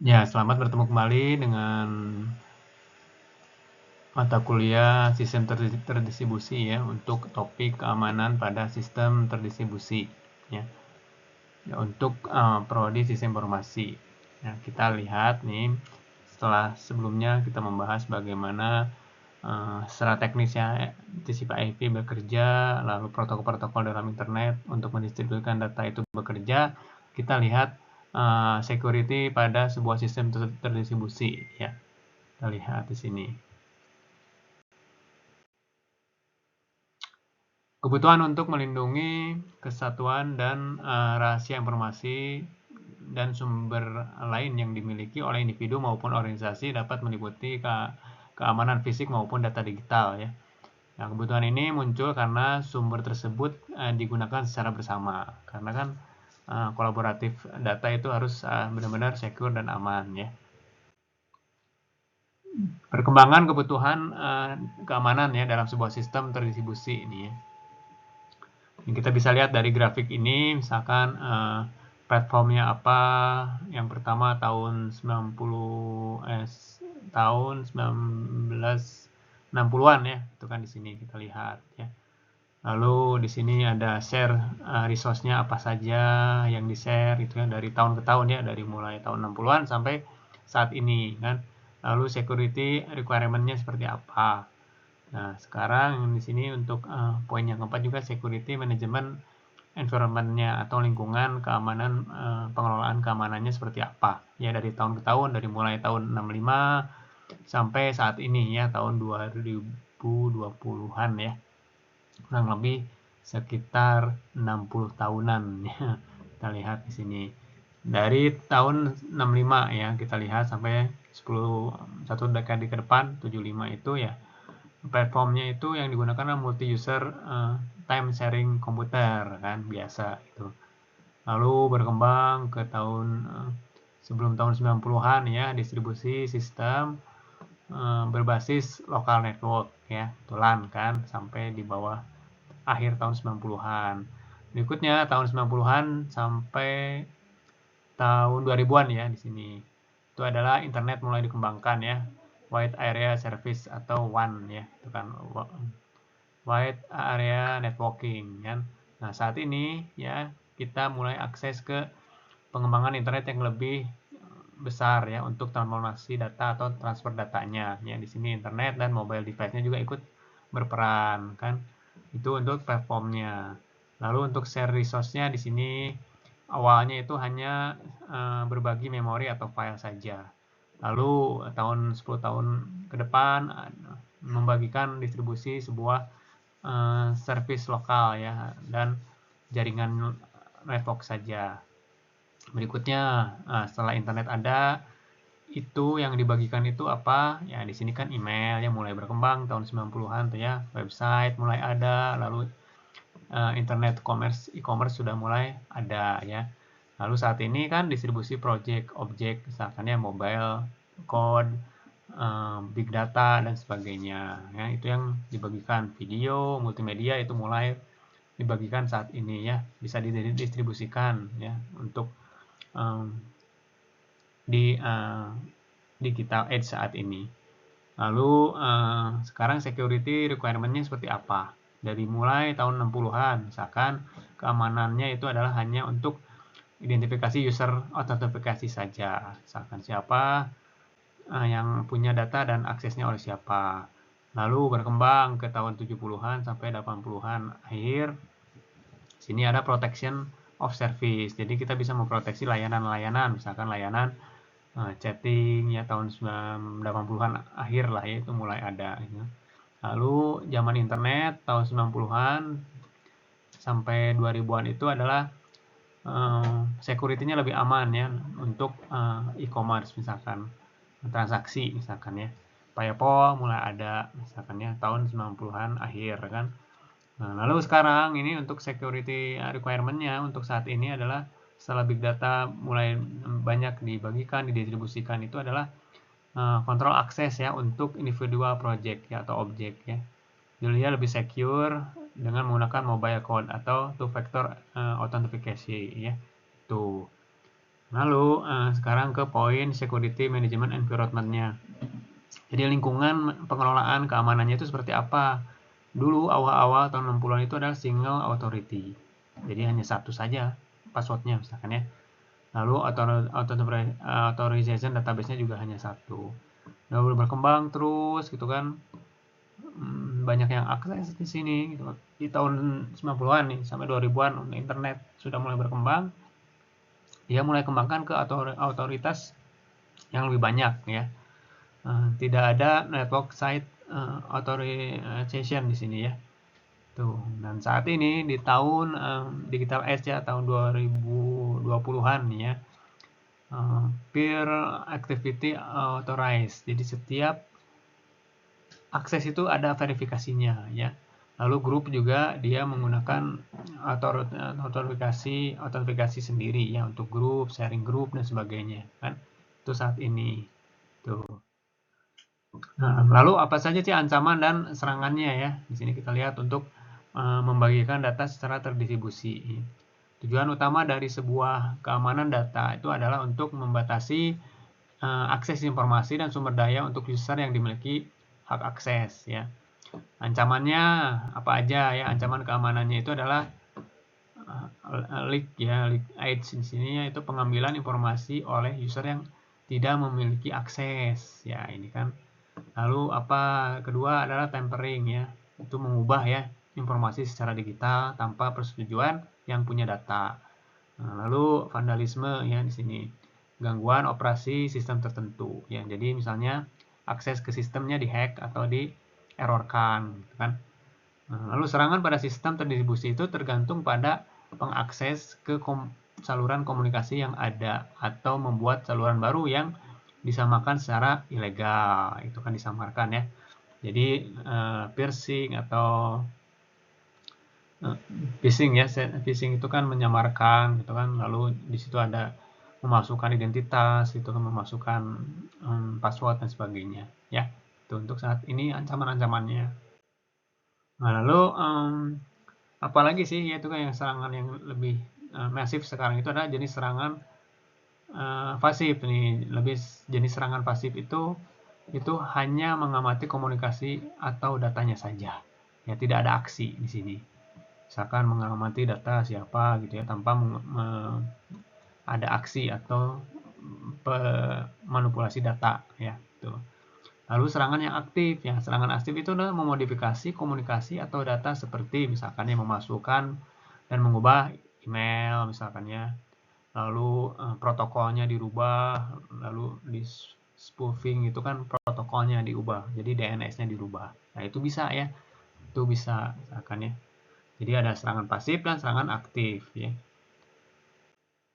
Ya, selamat bertemu kembali dengan mata kuliah sistem terdistribusi ya untuk topik keamanan pada sistem terdistribusi ya. Untuk prodi sistem informasi. Ya, kita lihat nih setelah sebelumnya kita membahas bagaimana secara teknis ya TCP/IP bekerja, lalu protokol-protokol dalam internet untuk mendistribusikan data itu bekerja. Kita lihat security pada sebuah sistem terdistribusi ya. Kita lihat di sini. Kebutuhan untuk melindungi kesatuan dan rahasia informasi dan sumber lain yang dimiliki oleh individu maupun organisasi dapat meliputi keamanan fisik maupun data digital ya. Nah, kebutuhan ini muncul karena sumber tersebut digunakan secara bersama. Karena kan kolaboratif data itu harus benar-benar secure dan aman ya. Perkembangan kebutuhan keamanan ya dalam sebuah sistem terdistribusi ini ya. Yang kita bisa lihat dari grafik ini, misalkan platformnya apa. Yang pertama tahun 1960-an ya, itu kan di sini kita lihat ya. Lalu di sini ada share resource-nya apa saja yang di-share itu kan dari tahun ke tahun ya, dari mulai tahun 60-an sampai saat ini kan. Lalu security requirement-nya seperti apa. Nah, sekarang di sini untuk poin yang keempat juga security management environment-nya atau lingkungan keamanan pengelolaan keamanannya seperti apa. Ya dari tahun ke tahun, dari mulai tahun 65 sampai saat ini ya tahun 2020-an ya. Kurang lebih sekitar 60 tahunan ya. Kita lihat di sini. Dari tahun 65 ya, kita lihat sampai 1 dekade ke depan 75 itu ya. Platformnya itu yang digunakan multi user time sharing komputer kan biasa itu. Lalu berkembang ke tahun sebelum tahun 90-an ya, distribusi sistem berbasis local network ya, LAN kan sampai di bawah akhir tahun 90-an. Berikutnya tahun 90-an sampai tahun 2000-an ya di sini. Itu adalah internet mulai dikembangkan ya. Wide Area Service atau WAN ya, itu kan Wide Area Networking kan. Nah, saat ini ya kita mulai akses ke pengembangan internet yang lebih besar ya untuk transformasi data atau transfer datanya. Ya, di sini internet dan mobile device-nya juga ikut berperan kan. Itu untuk platformnya. Lalu untuk share resource-nya di sini awalnya itu hanya berbagi memori atau file saja. Lalu tahun 10 tahun ke depan membagikan distribusi sebuah service lokal ya dan jaringan network saja. Berikutnya setelah internet ada itu yang dibagikan itu apa? Ya di sini kan email yang mulai berkembang tahun 90-an tuh ya, website mulai ada, lalu internet e-commerce sudah mulai ada ya. Lalu saat ini kan distribusi project objek misalkan ya mobile code, big data dan sebagainya ya, itu yang dibagikan. Video multimedia itu mulai dibagikan saat ini ya, bisa didistribusikan ya untuk di digital age saat ini. Lalu sekarang security requirement-nya seperti apa? Dari mulai tahun 60-an, misalkan keamanannya itu adalah hanya untuk identifikasi user autentifikasi saja. Misalkan siapa yang punya data dan aksesnya oleh siapa. Lalu berkembang ke tahun 70-an sampai 80-an akhir. Sini ada protection of service. Jadi kita bisa memproteksi layanan-layanan, misalkan layanan chatting ya tahun 80-an akhir lah ya itu mulai ada. Ya. Lalu zaman internet tahun 90-an sampai 2000-an itu adalah security-nya lebih aman ya untuk e-commerce misalkan transaksi misalkan ya. PayPal mulai ada misalkan ya tahun 90-an akhir kan. Nah, lalu sekarang ini untuk security requirement-nya untuk saat ini adalah setelah big data mulai banyak dibagikan, didistribusikan itu adalah kontrol akses ya untuk individual project ya atau objek ya. Jadi lebih secure dengan menggunakan mobile code atau two factor authentication ya. Tuh. Lalu sekarang ke poin security management environment-nya. Jadi lingkungan pengelolaan keamanannya itu seperti apa? Dulu awal-awal tahun 60-an itu adalah single authority. Jadi hanya satu saja passwordnya misalkan ya. Lalu authorization database-nya juga hanya satu. Lalu berkembang terus gitu kan. Banyak yang akses di sini gitu. Di tahun 90-an nih sampai 2000-an internet sudah mulai berkembang. Dia mulai kembangkan ke otoritas yang lebih banyak ya. Tidak ada network site authorization di sini ya. Tuh, dan saat ini di tahun digital age ya tahun 2020-an ya. Peer activity authorized. Jadi setiap akses itu ada verifikasinya ya. Lalu grup juga dia menggunakan autentikasi sendiri ya untuk grup, sharing grup dan sebagainya kan. Itu saat ini. Tuh. Nah, lalu apa saja sih ancaman dan serangannya ya? Di sini kita lihat untuk membagikan data secara terdistribusi. Tujuan utama dari sebuah keamanan data itu adalah untuk membatasi akses informasi dan sumber daya untuk user yang dimiliki hak akses ya. Ancamannya apa aja ya? Ancaman keamanannya itu adalah leak ya, leak AIDS di sini yaitu pengambilan informasi oleh user yang tidak memiliki akses. Ya, ini kan. Lalu apa kedua adalah tampering ya. Itu mengubah ya informasi secara digital tanpa persetujuan yang punya data. Nah, lalu vandalisme ya di sini. Gangguan operasi sistem tertentu ya. Jadi misalnya akses ke sistemnya dihack atau di-errorkan gitu kan. Nah, lalu serangan pada sistem terdistribusi itu tergantung pada pengakses ke saluran komunikasi yang ada atau membuat saluran baru yang disamakan secara ilegal. Itu kan disamarkan ya. Jadi piercing atau phishing ya, phishing itu kan menyamarkan gitu kan. Lalu di situ ada memasukkan identitas, itu kan memasukkan password dan sebagainya ya. Itu untuk saat ini ancaman-ancamannya. Nah, lalu apalagi sih yaitu kan yang serangan yang lebih masif sekarang itu adalah jenis serangan pasif nih. Lebih jenis serangan pasif itu hanya mengamati komunikasi atau datanya saja. Ya, tidak ada aksi di sini. Misalkan mengamati data siapa gitu ya tanpa ada aksi atau manipulasi data ya. Tuh. Lalu serangan yang aktif, ya serangan aktif itu adalah memodifikasi komunikasi atau data seperti misalkan yang memasukkan dan mengubah email misalkan ya, lalu protokolnya dirubah, lalu di spoofing itu kan protokolnya diubah, jadi DNS-nya dirubah. Nah itu bisa ya, itu bisa misalkan ya. Jadi ada serangan pasif dan serangan aktif ya.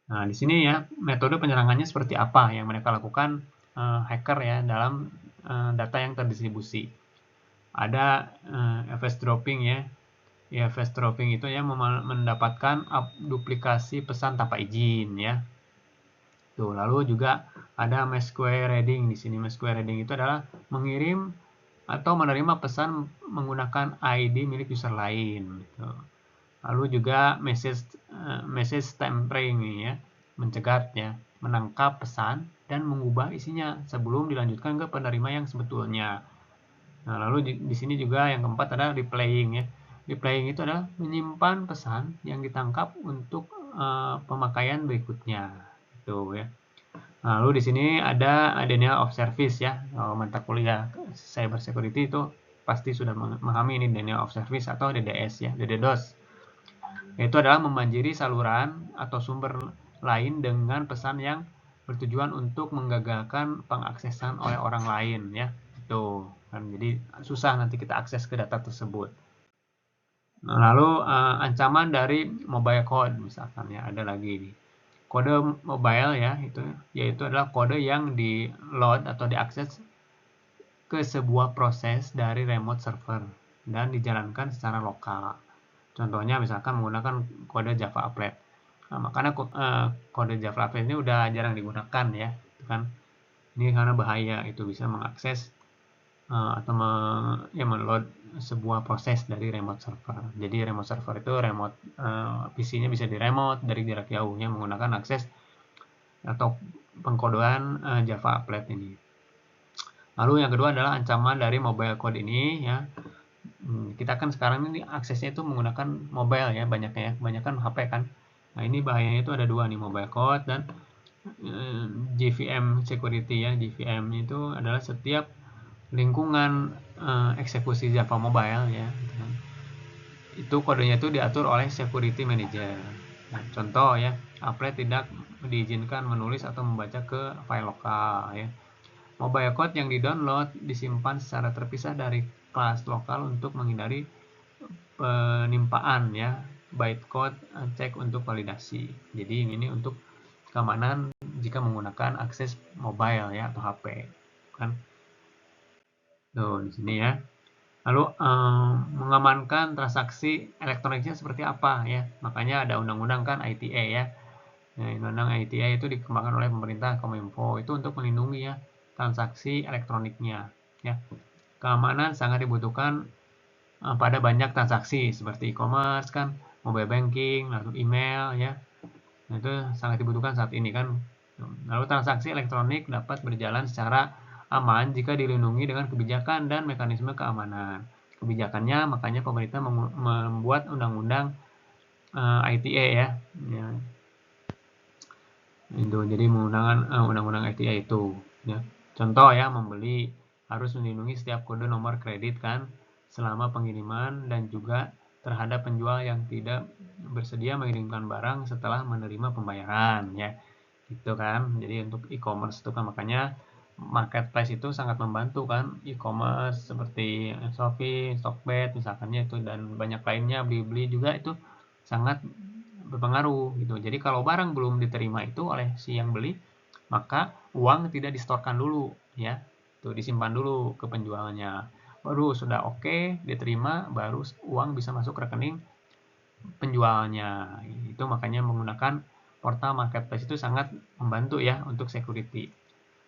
Nah di sini ya metode penyerangannya seperti apa yang mereka lakukan hacker ya dalam data yang terdistribusi. Ada FS dropping ya. Ya, FS dropping itu ya mendapatkan duplikasi pesan tanpa izin ya. Tuh, lalu juga ada mass querying di sini. Mass querying itu adalah mengirim atau menerima pesan menggunakan ID milik user lain. Gitu. Lalu juga message tampering ya, mencegat ya, menangkap pesan dan mengubah isinya sebelum dilanjutkan ke penerima yang sebetulnya. Nah, lalu di sini juga yang keempat adalah replaying ya. Replaying itu adalah menyimpan pesan yang ditangkap untuk pemakaian berikutnya. Itu ya. Lalu di sini ada denial of service ya. Kalau mata kuliah cyber security itu pasti sudah memahami ini denial of service atau DDoS ya, DDoS. Itu adalah membanjiri saluran atau sumber lain dengan pesan yang bertujuan untuk menggagalkan pengaksesan oleh orang lain ya. Itu kan jadi susah nanti kita akses ke data tersebut. Nah, lalu ancaman dari mobile code misalkan ya, ada lagi nih. Kode mobile ya itu yaitu adalah kode yang di load atau diakses ke sebuah proses dari remote server dan dijalankan secara lokal. Contohnya misalkan menggunakan kode Java Applet. Nah, makanya kode Java Applet ini udah jarang digunakan ya, kan? Ini karena bahaya, itu bisa mengakses atau meload sebuah proses dari remote server. Jadi remote server itu remote PC-nya bisa di remote dari jarak jauh ya menggunakan akses atau pengkodean Java Applet ini. Lalu yang kedua adalah ancaman dari mobile code ini ya. Kita kan sekarang ini aksesnya itu menggunakan mobile ya, banyaknya ya, kebanyakan HP kan. Nah, ini bahayanya itu ada dua nih, mobile code dan JVM security ya. JVM itu adalah setiap lingkungan eksekusi Java Mobile ya. Itu kodenya itu diatur oleh security manager. Nah, contoh ya, Applet tidak diizinkan menulis atau membaca ke file lokal ya. Mobile code yang di-download disimpan secara terpisah dari kelas lokal untuk menghindari penimpaan ya. Bytecode cek untuk validasi. Jadi ini untuk keamanan jika menggunakan akses mobile ya atau HP kan. Tuh di sini ya. Lalu mengamankan transaksi elektroniknya seperti apa ya? Makanya ada undang-undang kan ITA ya. Nah, undang-undang ITA itu dikembangkan oleh pemerintah Kominfo itu untuk melindungi ya transaksi elektroniknya ya. Keamanan sangat dibutuhkan pada banyak transaksi seperti e-commerce kan, mobile banking, lalu email ya. Nah, itu sangat dibutuhkan saat ini kan. Lalu transaksi elektronik dapat berjalan secara aman jika dilindungi dengan kebijakan dan mekanisme keamanan. Kebijakannya makanya pemerintah membuat undang-undang ITA ya. Itu jadi menggunakan undang-undang ITA itu ya. Contoh ya, membeli harus melindungi setiap kode nomor kredit kan selama pengiriman dan juga terhadap penjual yang tidak bersedia mengirimkan barang setelah menerima pembayaran ya. Gitu kan. Jadi untuk e-commerce itu kan makanya marketplace itu sangat membantu kan, e-commerce seperti Shopee, Stockbed misalkannya itu dan banyak lainnya, beli-beli juga itu sangat berpengaruh gitu. Jadi kalau barang belum diterima itu oleh si yang beli, maka uang tidak distorkan dulu ya. Tuh disimpan dulu ke penjualnya. Baru sudah oke diterima, baru uang bisa masuk ke rekening penjualnya. Itu makanya menggunakan portal marketplace itu sangat membantu ya untuk security.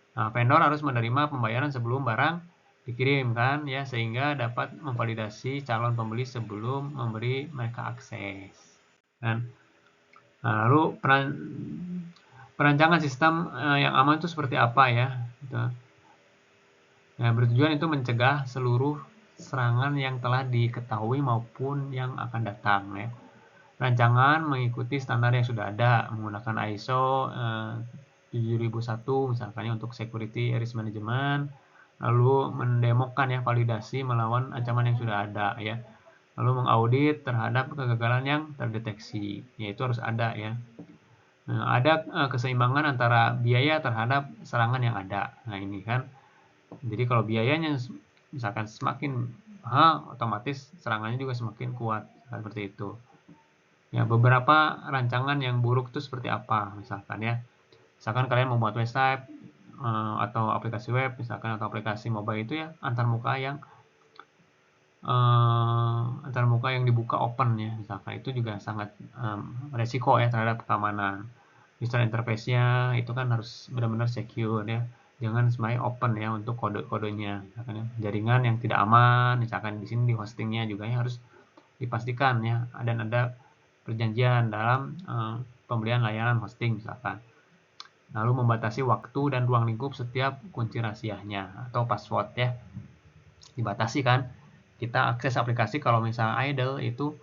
Nah, vendor harus menerima pembayaran sebelum barang dikirim kan ya, sehingga dapat memvalidasi calon pembeli sebelum memberi mereka akses. Dan lalu perancangan sistem yang aman itu seperti apa ya? Gitu. Nah, bertujuan itu mencegah seluruh serangan yang telah diketahui maupun yang akan datang ya. Rancangan mengikuti standar yang sudah ada menggunakan ISO 7001 misalkan untuk security risk management, lalu mendemokan ya validasi melawan ancaman yang sudah ada ya, lalu mengaudit terhadap kegagalan yang terdeteksi, yaitu harus ada ya. Nah, ada keseimbangan antara biaya terhadap serangan yang ada. Nah ini kan, jadi kalau biayanya misalkan semakin mahal, otomatis serangannya juga semakin kuat seperti itu. Ya, beberapa rancangan yang buruk itu seperti apa misalkan ya. Misalkan kalian membuat website atau aplikasi web misalkan atau aplikasi mobile itu ya antarmuka yang dibuka open ya misalkan, itu juga sangat resiko ya terhadap keamanan. User interface-nya itu kan harus benar-benar secure ya. Jangan semuanya open ya untuk kode-kodenya. Misalkan ya, jaringan yang tidak aman, misalkan di sini di hostingnya juga ya harus dipastikan ya, dan ada perjanjian dalam pembelian layanan hosting misalkan. Lalu membatasi waktu dan ruang lingkup setiap kunci rahasianya atau password ya. Dibatasi kan. Kita akses aplikasi kalau misalnya idle itu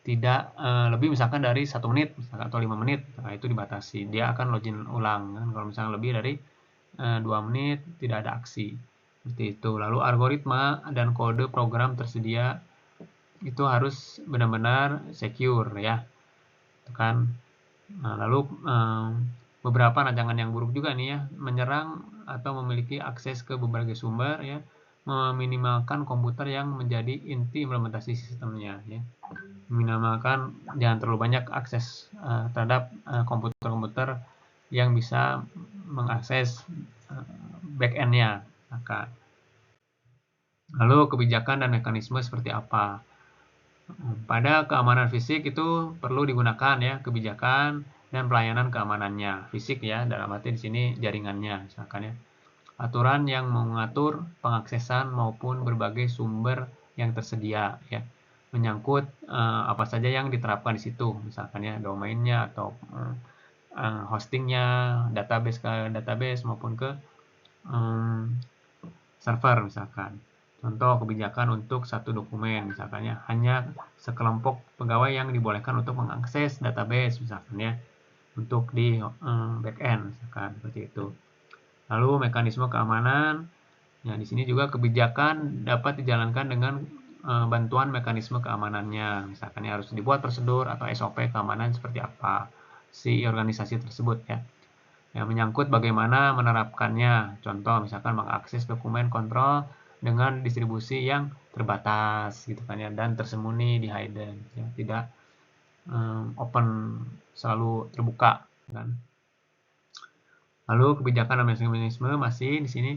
tidak lebih misalkan dari 1 menit misalkan, atau 5 menit. Nah, itu dibatasi. Dia akan login ulang kan. Kalau misalnya lebih dari 2 menit tidak ada aksi. Seperti itu. Lalu algoritma dan kode program tersedia itu harus benar-benar secure ya. Kan. Nah, lalu beberapa rancangan yang buruk juga nih ya, menyerang atau memiliki akses ke berbagai sumber ya, meminimalkan komputer yang menjadi inti implementasi sistemnya ya. Meminimalkan jangan terlalu banyak akses terhadap komputer-komputer yang bisa mengakses back-end-nya. Lalu kebijakan dan mekanisme seperti apa? Pada keamanan fisik itu perlu digunakan ya kebijakan dan pelayanan keamanannya fisik ya, dalam arti di sini jaringannya misalkan ya. Aturan yang mengatur pengaksesan maupun berbagai sumber yang tersedia ya. Menyangkut apa saja yang diterapkan di situ misalkan ya, domainnya atau hostingnya, database ke database maupun ke server misalkan. Contoh kebijakan untuk satu dokumen misalkannya hanya sekelompok pegawai yang dibolehkan untuk mengakses database misalkan ya untuk di backend misalkan seperti itu. Lalu mekanisme keamanan. Ya, di sini juga kebijakan dapat dijalankan dengan bantuan mekanisme keamanannya. Misalkan harus dibuat prosedur atau SOP keamanan seperti apa si organisasi tersebut ya. Yang menyangkut bagaimana menerapkannya. Contoh misalkan mengakses dokumen kontrol dengan distribusi yang terbatas gitu kan ya dan tersembunyi di hidden ya, tidak open selalu terbuka kan. Lalu kebijakan dan mekanisme masih di sini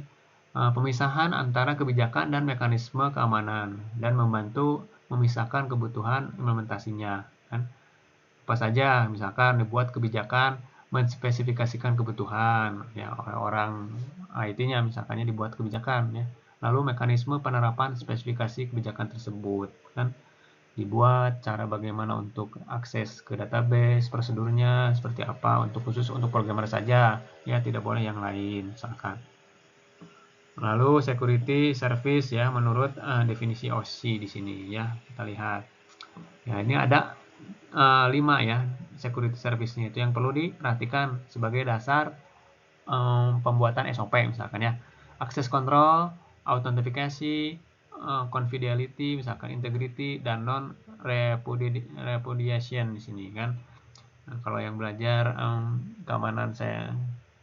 pemisahan antara kebijakan dan mekanisme keamanan dan membantu memisahkan kebutuhan implementasinya kan. Apa saja misalkan dibuat kebijakan menspesifikasikan kebutuhan ya orang IT-nya misalkannya dibuat kebijakan ya. Lalu mekanisme penerapan spesifikasi kebijakan tersebut kan dibuat cara bagaimana untuk akses ke database, prosedurnya seperti apa untuk khusus untuk programmer saja ya tidak boleh yang lain misalkan. Lalu security service ya menurut definisi OSI di sini ya kita lihat. Ya ini ada 5 ya security service-nya itu yang perlu diperhatikan sebagai dasar pembuatan SOP misalkan ya. Access control, authentication, confidentiality, misalkan integrity dan non repudiation di sini kan. Nah, kalau yang belajar keamanan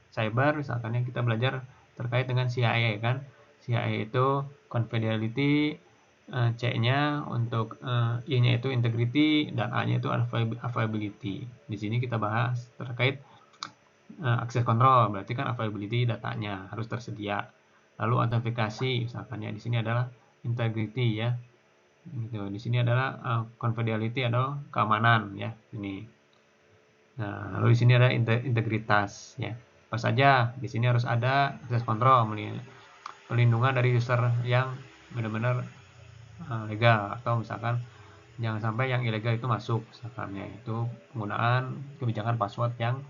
cyber misalkan ya kita belajar terkait dengan CIA kan. CIA itu confidentiality, C-nya untuk I-nya itu integrity dan A-nya itu availability. Di sini kita bahas terkait access control, berarti kan availability datanya harus tersedia. Lalu authentifikasi misalkan ya di sini adalah integrity ya. Gitu. Di sini adalah confidentiality atau keamanan ya ini. Nah, lalu di sini ada integritas ya. Apa saja di sini harus ada access control, pelindungan dari user yang benar-benar legal atau misalkan jangan sampai yang ilegal itu masuk misalkan ya itu penggunaan kebijakan password yang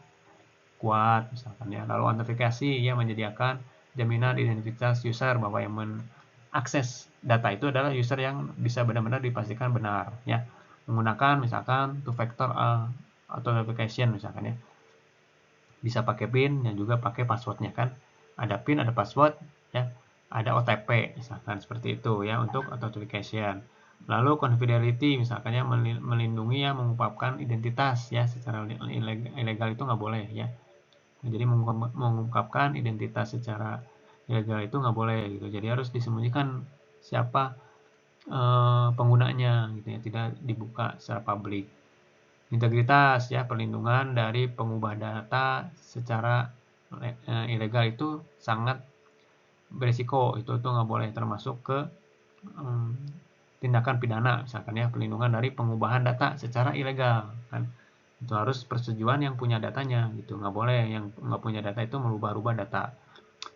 kuat misalkan ya. Lalu autentikasi ya menyediakan jaminan identitas user bahwa yang mengakses data itu adalah user yang bisa benar-benar dipastikan benar ya. Menggunakan misalkan two factor authentication misalkan ya. Bisa pakai PIN dan juga pakai passwordnya kan. Ada PIN, ada password ya. Ada OTP misalkan seperti itu ya untuk authentication. Lalu confidentiality misalkan ya melindungi yang mengungkapkan identitas ya secara ilegal itu nggak boleh ya. Jadi mengungkapkan identitas secara ilegal itu nggak boleh gitu. Jadi harus disembunyikan siapa penggunanya gitu ya, tidak dibuka secara publik. Integritas ya perlindungan dari pengubah data secara ilegal itu sangat berisiko itu tuh nggak boleh termasuk ke tindakan pidana misalkan ya perlindungan dari pengubahan data secara ilegal kan itu harus persetujuan yang punya datanya gitu nggak boleh yang nggak punya data itu merubah-rubah data.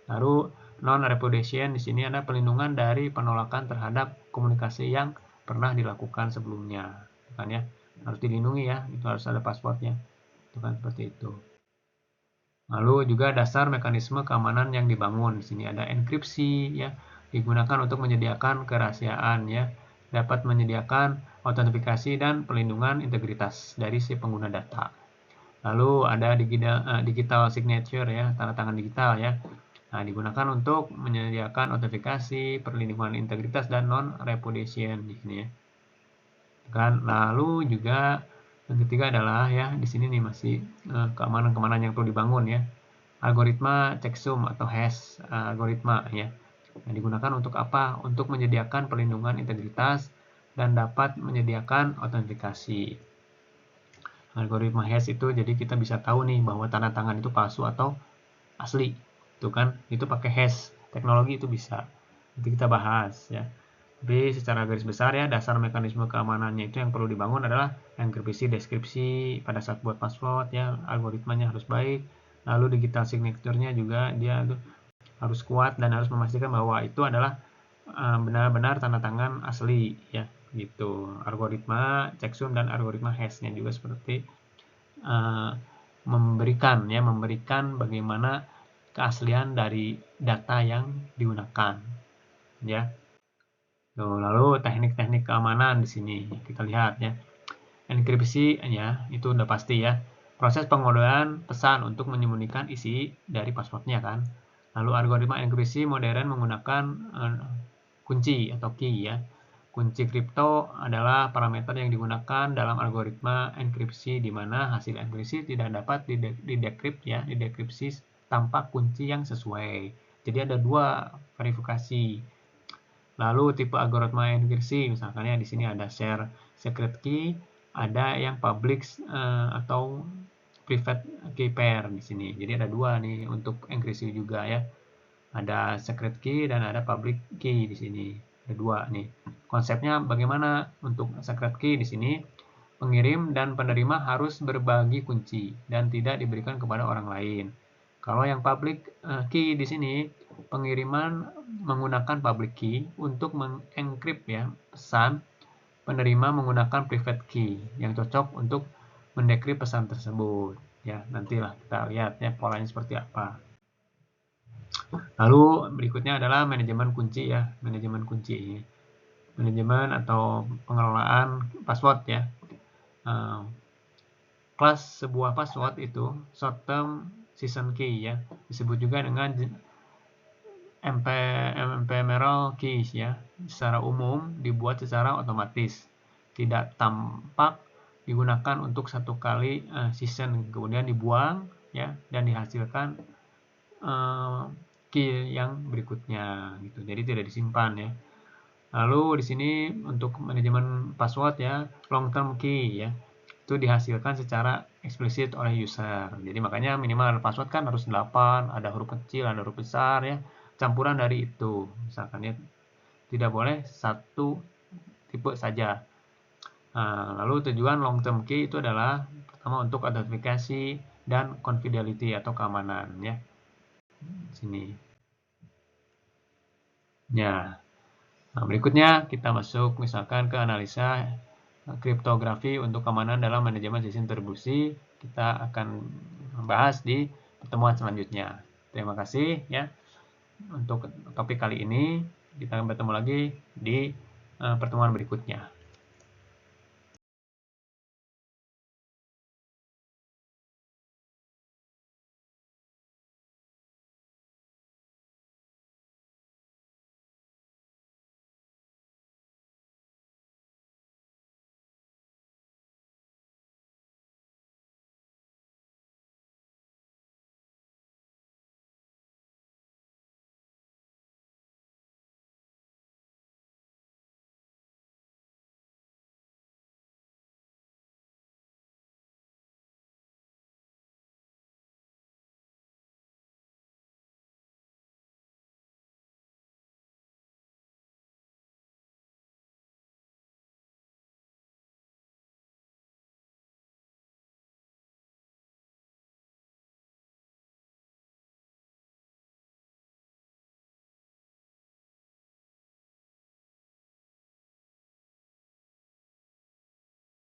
Lalu non repudiation di sini ada perlindungan dari penolakan terhadap komunikasi yang pernah dilakukan sebelumnya kan ya harus dilindungi ya itu harus ada passwordnya itu kan seperti itu. Lalu juga dasar mekanisme keamanan yang dibangun di sini ada enkripsi ya digunakan untuk menyediakan kerahasiaan ya dapat menyediakan autentifikasi dan perlindungan integritas dari si pengguna data. Lalu ada digital signature ya, tanda tangan digital ya. Nah, digunakan untuk menyediakan autentifikasi, perlindungan integritas dan non repudiation di sini ya. Kan lalu juga yang ketiga adalah ya di sini nih masih keamanan-keamanan yang perlu dibangun ya. Algoritma checksum atau hash algoritma ya. Nah, digunakan untuk apa? Untuk menyediakan perlindungan integritas dan dapat menyediakan autentikasi. Algoritma hash itu jadi kita bisa tahu nih bahwa tanda tangan itu palsu atau asli. Itu kan, itu pakai hash. Teknologi itu bisa. Nanti kita bahas ya. Tapi secara garis besar ya dasar mekanisme keamanannya itu yang perlu dibangun adalah enkripsi deskripsi pada saat buat password ya, algoritmanya harus baik. Lalu digital signature-nya juga dia harus kuat dan harus memastikan bahwa itu adalah benar-benar tanda tangan asli ya gitu. Algoritma checksum dan algoritma hash-nya juga seperti memberikan bagaimana keaslian dari data yang digunakan, ya. Lalu teknik-teknik keamanan di sini kita lihat ya. Enkripsi ya, itu udah pasti ya. Proses pengodean pesan untuk menyembunyikan isi dari passwordnya kan. Lalu algoritma enkripsi modern menggunakan kunci atau key ya. Kunci kripto adalah parameter yang digunakan dalam algoritma enkripsi di mana hasil enkripsi tidak dapat didekripsi tanpa kunci yang sesuai. Jadi ada dua verifikasi. Lalu tipe algoritma enkripsi, misalkan ya di sini ada share secret key, ada yang public atau private key pair di sini. Jadi ada dua nih untuk enkripsi juga ya. Ada secret key dan ada public key di sini. Ada dua nih. Konsepnya bagaimana untuk secret key di sini? Pengirim dan penerima harus berbagi kunci dan tidak diberikan kepada orang lain. Kalau yang public key di sini, pengiriman menggunakan public key untuk mengencrypt ya pesan, penerima menggunakan private key yang cocok untuk mendekrip pesan tersebut. Ya, nantilah kita lihat ya polanya seperti apa. Lalu berikutnya adalah manajemen kunci ya, manajemen kunci. Manajemen atau pengelolaan password ya. Kelas sebuah password itu short term season key ya, disebut juga dengan ephemeral keys ya. Secara umum dibuat secara otomatis, tidak tampak digunakan untuk satu kali season, kemudian dibuang ya dan dihasilkan key yang berikutnya gitu. Jadi tidak disimpan ya. Lalu di sini untuk manajemen password ya, long term key ya. Itu dihasilkan secara eksplisit oleh user. Jadi makanya minimal password kan harus 8, ada huruf kecil, ada huruf besar ya. Campuran dari itu. Misalkan ya tidak boleh satu tipe saja. Nah, lalu tujuan long term key itu adalah pertama untuk authentifikasi dan confidentiality atau keamanan ya. Sini. Ya. Nah, berikutnya kita masuk misalkan ke analisa kriptografi untuk keamanan dalam manajemen sistem distribusi. Kita akan membahas di pertemuan selanjutnya. Terima kasih ya untuk topik kali ini. Kita akan bertemu lagi di pertemuan berikutnya.